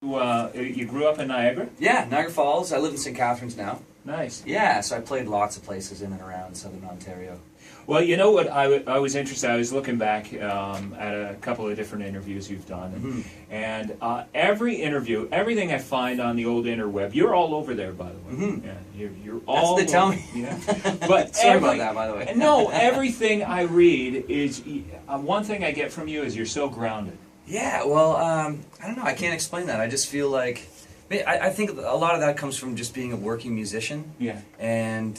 You grew up in Niagara? Yeah, Niagara Falls. I live in St. Catharines now. Nice. Yeah, so I played lots of places in and around Southern Ontario. Well, you know what, I was interested, I was looking back at a couple of different interviews you've done, and every interview, everything I find on the old interweb, you're all over there, by the way. Yeah, you're all That's what they tell me. Yeah. But Sorry about that, by the way. No, everything I read is, one thing I get from you is you're so grounded. Yeah, well, I don't know, I can't explain that. I just feel like, I think a lot of that comes from just being a working musician. Yeah. And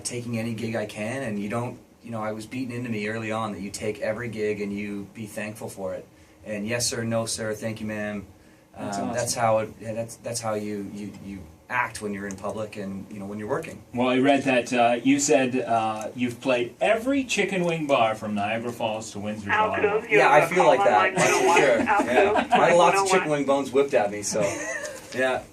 taking any gig I can, and you don't, you know, I was beaten into me early on that you take every gig and you be thankful for it. And yes sir, no sir, thank you ma'am. That's awesome. That's how you act when you're in public and, you know, when you're working. Well, I read that you said you've played every chicken wing bar from Niagara Falls to Windsor. Yeah, I feel like that. That's for sure. Yeah. I had lots of chicken wing bones whipped at me, so yeah.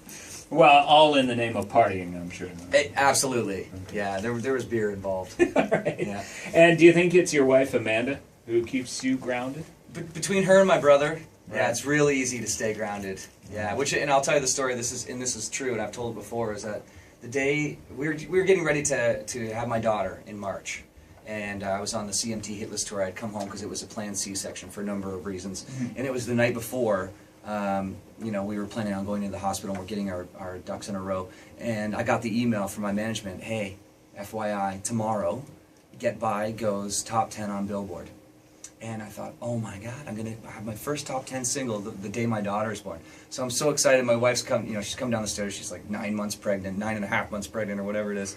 Well, all in the name of partying, I'm sure. Absolutely. Yeah, there was beer involved. Right. Yeah. And do you think it's your wife, Amanda, who keeps you grounded? Between her and my brother, right. Yeah, it's really easy to stay grounded. Yeah, and I'll tell you the story. This is true, and I've told it before. Is that the day we were getting ready to have my daughter in March, and I was on the CMT hit list tour. I'd come home because it was a planned C-section for a number of reasons, and it was the night before. You know, we were planning on going to the hospital and we're getting our ducks in a row. And I got the email from my management, hey, FYI, tomorrow, Get By goes top 10 on Billboard. And I thought, oh my God, I'm going to have my first top 10 single the day my daughter is born. So I'm so excited. My wife's she's come down the stairs. She's like 9 months pregnant, 9.5 months pregnant or whatever it is.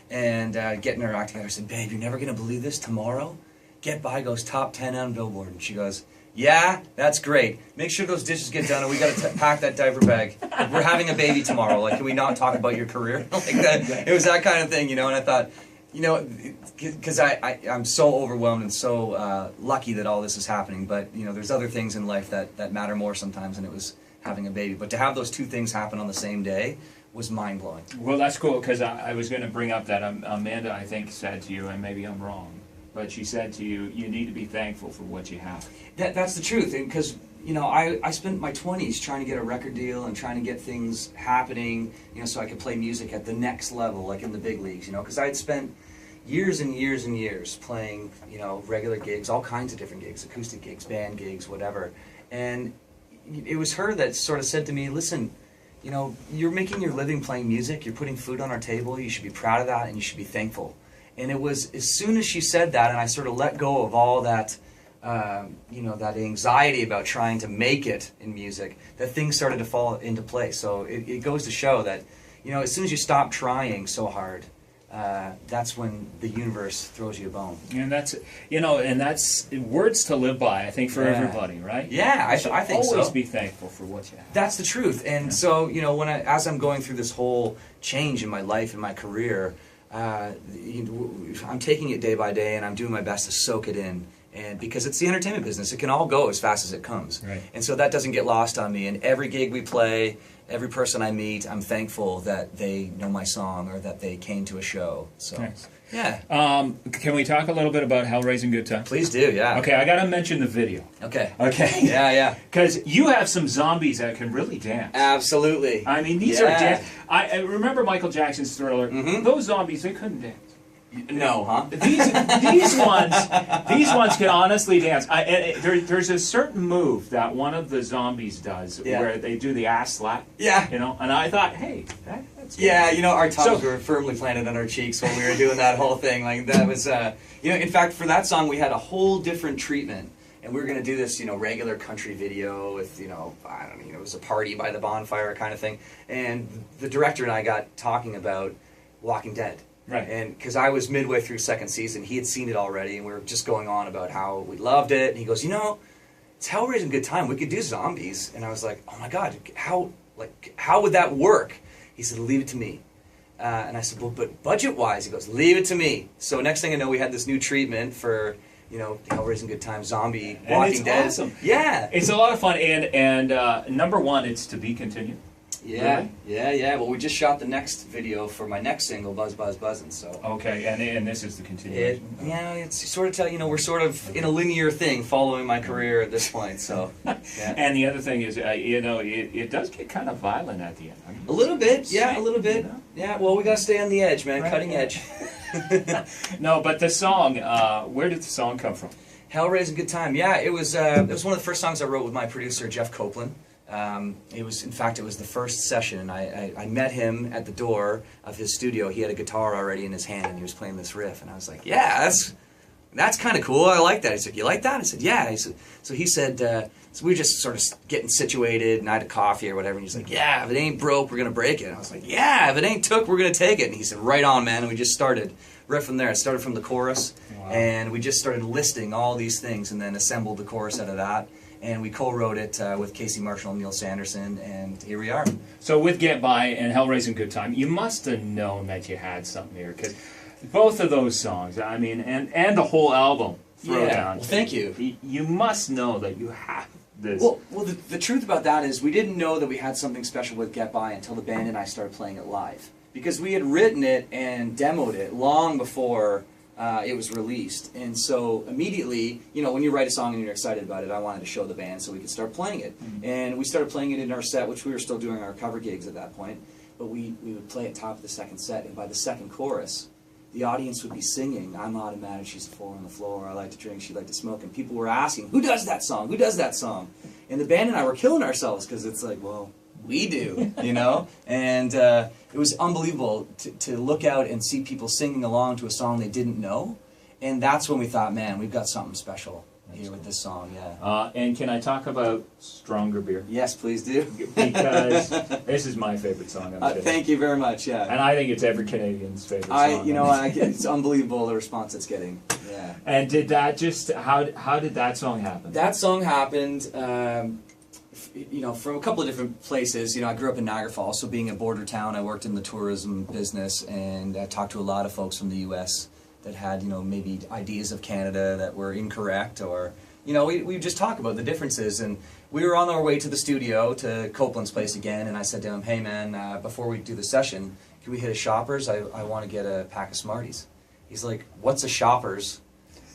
And getting her act together, I said, babe, you're never going to believe this, tomorrow, Get By goes top 10 on Billboard. And she goes, yeah, that's great. Make sure those dishes get done, and we got to pack that diaper bag. We're having a baby tomorrow. Like, can we not talk about your career? Like that. It was that kind of thing, you know. And I thought, you know, because I'm so overwhelmed and so lucky that all this is happening. But you know, there's other things in life that matter more sometimes, and it was having a baby. But to have those two things happen on the same day was mind blowing. Well, that's cool because I was going to bring up that Amanda, I think, said to you, and maybe I'm wrong, but she said to you, you need to be thankful for what you have. That's the truth, because you know, I spent my 20s trying to get a record deal and trying to get things happening, you know, so I could play music at the next level, like in the big leagues, you know, because I had spent years and years and years playing, you know, regular gigs, all kinds of different gigs, acoustic gigs, band gigs, whatever. And it was her that sort of said to me, listen, you know, you're making your living playing music, you're putting food on our table, you should be proud of that and you should be thankful. And it was as soon as she said that, and I sort of let go of all that, you know, that anxiety about trying to make it in music, that things started to fall into place. So it goes to show that, you know, as soon as you stop trying so hard, that's when the universe throws you a bone. And that's, you know, and that's words to live by, I think, for everybody, right? Yeah, I think so. Always be thankful for what you have. That's the truth. And so, you know, as I'm going through this whole change in my life and my career, I'm taking it day by day, and I'm doing my best to soak it in. And because it's the entertainment business, it can all go as fast as it comes. Right. And so that doesn't get lost on me. And every gig we play, every person I meet, I'm thankful that they know my song or that they came to a show. So, nice. Yeah. Can we talk a little bit about Hellraising Good Time? Please do, yeah. Okay, I got to mention the video. Okay. Okay. Yeah. Because you have some zombies that can really dance. Absolutely. I mean, these are dance. I remember Michael Jackson's Thriller. Those zombies, they couldn't dance. No, huh? These ones can honestly dance. There's a certain move that one of the zombies does where they do the ass slap. Yeah. You know, and I thought, hey, that's good. Yeah, you know, our tongues were firmly planted on our cheeks when we were doing that whole thing. Like that was, you know, in fact, for that song we had a whole different treatment. And we were going to do this, you know, regular country video with, you know, I don't know, it was a party by the bonfire kind of thing. And the director and I got talking about Walking Dead. Right. And because I was midway through second season, he had seen it already, and we were just going on about how we loved it. And he goes, you know, it's Hellraising Good Time. We could do zombies. And I was like, oh my God, how would that work? He said, leave it to me. And I said, well, but budget-wise, he goes, leave it to me. So next thing I know, we had this new treatment for, you know, Hellraising Good Time, zombie, Walking Dead. Awesome. Yeah. It's a lot of fun. And number one, it's to be continued. Yeah, Really? yeah. Well, we just shot the next video for my next single, Buzz Buzz Buzzin'. So. Okay, and this is the continuation. It's sort of we're sort of in a linear thing, following my career at this point. So. Yeah. And the other thing is, it does get kind of violent at the end. I mean, A little bit, yeah, a little bit. You know? Yeah, well, we gotta stay on the edge, man, Right. cutting edge. No, but the song, where did the song come from? Hell Raising Good Time. Yeah, it was one of the first songs I wrote with my producer, Jeff Copeland. It was the first session. I met him at the door of his studio. He had a guitar already in his hand, and he was playing this riff. And I was like, yeah, that's kind of cool. I like that. He said, you like that? I said, yeah. He said, so we were just sort of getting situated, and I had a coffee or whatever. And he's like, yeah, if it ain't broke, we're going to break it. And I was like, yeah, if it ain't took, we're going to take it. And he said, right on, man. And we just started right from there. It started from the chorus, and we just started listing all these things and then assembled the chorus out of that. And we co-wrote it with Casey Marshall and Neil Sanderson, and here we are. So with Get By and Hell Raising Good Time, you must have known that you had something here, because both of those songs, I mean, and the whole album, Throwdown. Well, thank you. You must know that you have this. Well, the truth about that is we didn't know that we had something special with Get By until the band and I started playing it live. Because we had written it and demoed it long before it was released. And so immediately, when you write a song and you're excited about it, I wanted to show the band so we could start playing it. Mm-hmm. And we started playing it in our set, which we were still doing our cover gigs at that point. But we would play it top of the second set, and by the second chorus, the audience would be singing, I'm automatic, she's a four on the floor, I like to drink, she like to smoke. And people were asking, who does that song? Who does that song? And the band and I were killing ourselves, because it's like, well, we do, And it was unbelievable to look out and see people singing along to a song they didn't know. And that's when we thought, man, we've got something special here with this song, yeah. And can I talk about Stronger Beer? Yes, please do. Because this is my favorite song. Thank you very much, yeah. And I think it's every Canadian's favorite song. It's unbelievable the response it's getting, yeah. And did that how did that song happen? That song happened, from a couple of different places. I grew up in Niagara Falls, so being a border town, I worked in the tourism business, and I talked to a lot of folks from the U.S. that had, maybe ideas of Canada that were incorrect, or, we just talk about the differences. And we were on our way to the studio, to Copeland's place again, and I said to him, hey man, before we do the session, can we hit a Shoppers? I want to get a pack of Smarties. He's like, what's a Shoppers?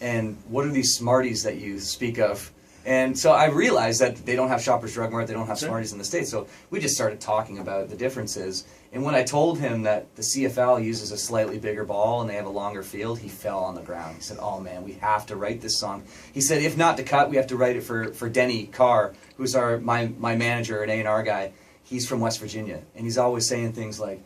And what are these Smarties that you speak of? And so I realized that they don't have Shoppers Drug Mart, they don't have Smarties in the States, so we just started talking about the differences. And when I told him that the CFL uses a slightly bigger ball and they have a longer field, he fell on the ground. He said, oh man, we have to write this song. He said, if not to cut, we have to write it for Denny Carr, who's my manager, an A&R guy. He's from West Virginia, and he's always saying things like,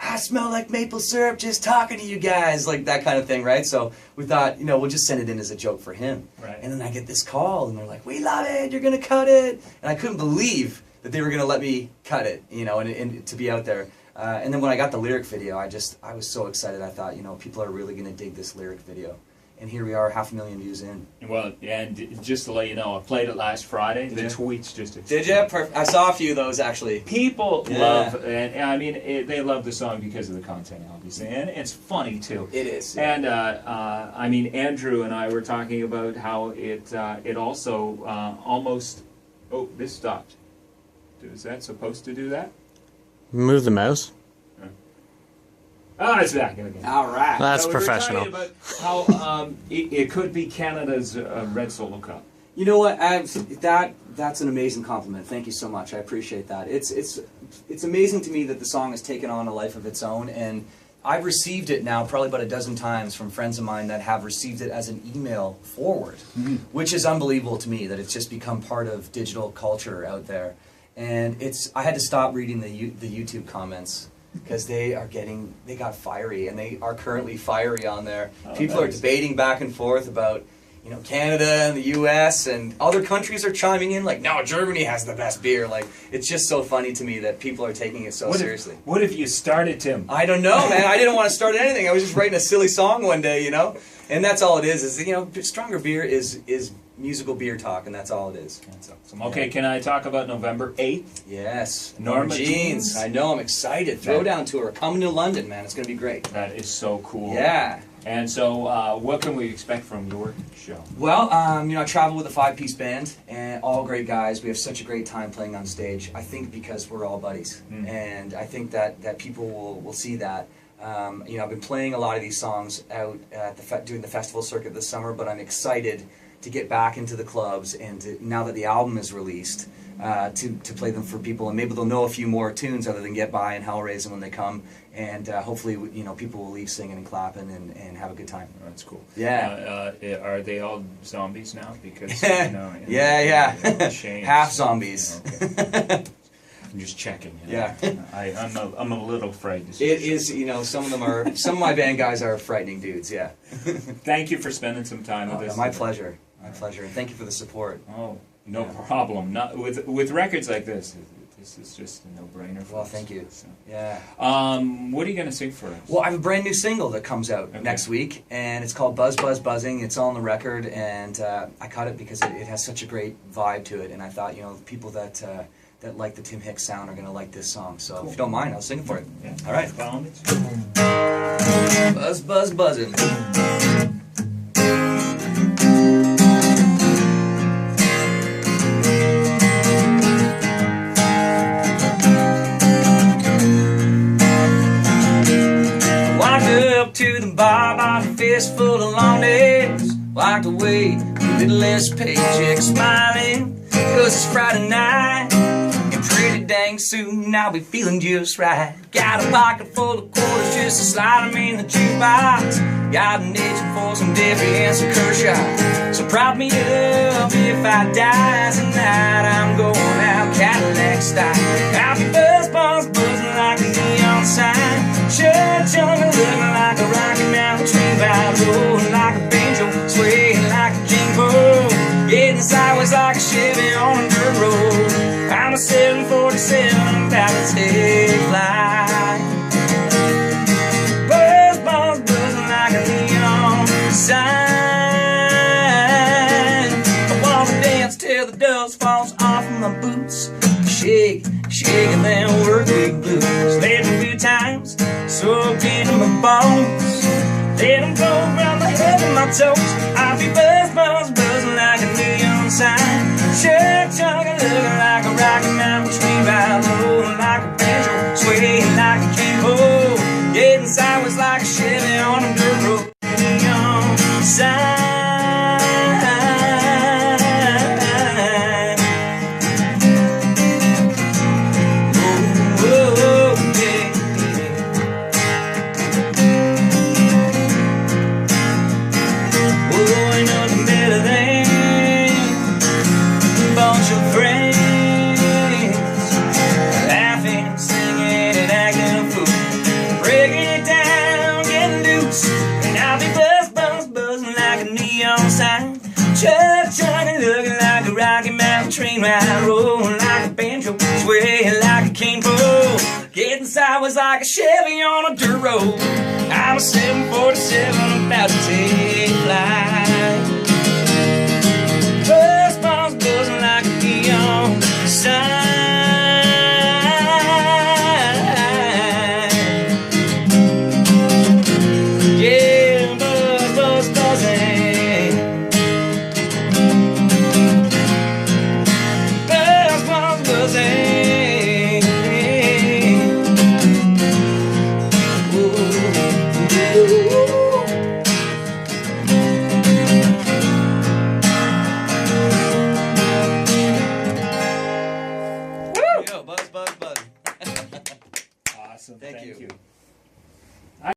I smell like maple syrup just talking to you guys, like that kind of thing, right? So we thought, we'll just send it in as a joke for him. Right. And then I get this call, and they're like, we love it, you're going to cut it. And I couldn't believe that they were going to let me cut it, and to be out there. And then when I got the lyric video, I was so excited. I thought, people are really going to dig this lyric video. And here we are, 500,000 views in. Well, and just to let you know, I played it last Friday. The tweets just exploded. Did you? Perfect. I saw a few of those, actually. People love, and I mean, they love the song because of the content, obviously, and it's funny too. It is. Yeah. And I mean, Andrew and I were talking about how it also almost. Oh, this stopped. Is that supposed to do that? Move the mouse. Oh, it's back again. All right. That's So professional. We were talking about how it could be Canada's Red Solo Cup. You know what? That's an amazing compliment. Thank you so much. I appreciate that. It's amazing to me that the song has taken on a life of its own, and I've received it now probably about a dozen times from friends of mine that have received it as an email forward, which is unbelievable to me that it's just become part of digital culture out there. And I had to stop reading the YouTube comments, because they got fiery, and they are currently fiery on there. People are debating back and forth about, Canada and the U.S. and other countries are chiming in like, no, Germany has the best beer. Like, it's just so funny to me that people are taking it so seriously. What if you started, Tim? I don't know, man. I didn't want to start anything. I was just writing a silly song one day, and that's all it is. Stronger Beer is musical beer talk, and that's all it is. That's awesome. Okay, can I talk about November 8th? Yes. Norma Jeans. I know, I'm excited. Throwdown tour coming to London, man. It's going to be great. That is so cool. Yeah. And so, what can we expect from your show? Well, I travel with a 5-piece band, and all great guys. We have such a great time playing on stage. I think because we're all buddies, and I think that people will see that. I've been playing a lot of these songs out at doing the festival circuit this summer, but I'm excited to get back into the clubs and now that the album is released, to play them for people, and maybe they'll know a few more tunes other than Get By and Hellraiser when they come, and hopefully people will leave singing and clapping and have a good time. Oh, that's cool. Yeah. Are they all zombies now? Because yeah. Half zombies. Okay. I'm just checking. Yeah. I'm a little afraid. It is. Some of my band guys are frightening dudes. Yeah. Thank you for spending some time with us. My pleasure. My pleasure. And thank you for the support. Oh, no problem. Not with records like this. This is just a no-brainer for Well, us. thank you. So. Yeah. What are you going to sing for us? Well, I have a brand new single that comes out next week, and it's called Buzz Buzz Buzzing. It's on the record, and I cut it because it has such a great vibe to it, and I thought, people that like the Tim Hicks sound are going to like this song. So cool. If you don't mind, I'll sing it for you. Yeah. All right. Buzz Buzz Buzzing. To the bar, bought a fistful of long days. Walked away, a little less paycheck, smiling, 'cause it's Friday night, and pretty dang soon I'll be feeling just right. Got a pocket full of quarters just to slide them in the jukebox. Got an itch for some Diffie and some Kershaw. So prop me up if I die tonight. I'm going out Cadillac style. I'll be buzz, buzz, buzzing like a neon sign. Church on me looking like a Rocky Mountain train ride, rolling like a banjo, swaying like a king pole, getting sideways like a Chevy on a dirt road. I'm a 747 about to take flight. Buzz, buzz, buzzing like a neon sign. I wanna dance till the dust falls off of my boots. Shake, shake, and then work the blues. Let them good times soak into my bones. Let them flow from my head to my toes. I'll be buzz, buzz, buzzing like a neon sign. Church chugging, looking like a Rocky Mountain train ride, rolling like a banjo, swaying like a king pole, getting sideways like a Chevy on a dirt road. Neon sign. Church chugging, looking like a Rocky Mountain train ride, rolling like a banjo, swaying like a cane pole, getting sideways like a Chevy on a dirt road. I'm a 747 about to take flight. Buzz, buzz, buzzing like a neon sign.